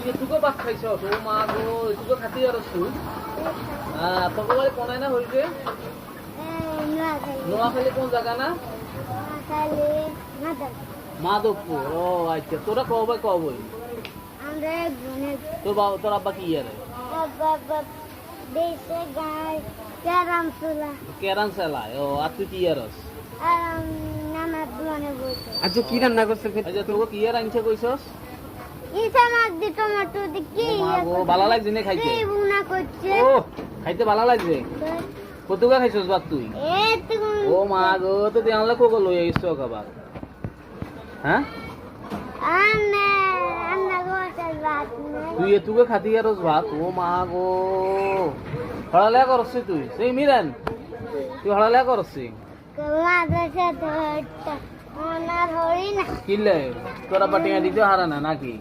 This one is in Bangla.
এটুকু ভাত খাইছ ও মা গো এটুকু খাতি আর তুই তোকে বাড়ি কোনায় না হইছে নোয়াখালী কোন জায়গা না মাধবপুর ও আচ্ছা তোরা কবে কবই তোর আব্বা কি ইয়ারে কেরান চালায় ও আর তুই কি ইয়ারস আচ্ছা কি রান্না করছে আচ্ছা তোকে কি ইয়ার আনছে কইছস টমেটো কি ভালো লাগছে না খাইতে করছে ও খাইতে ভালো লাগছে কতটা খাইছস ভাত তুই ও মা গো তো তুই আনলে কোকো লই আইছ খাবার হ্যাঁ তুই এটুকু খাতি আরস ভাত ও মা গো হড়ালে করছিস তুই সেই মিরান তুই হড়ালে করছিস কিনলে তোরা পাটিয়া দিতে হারা না নাকি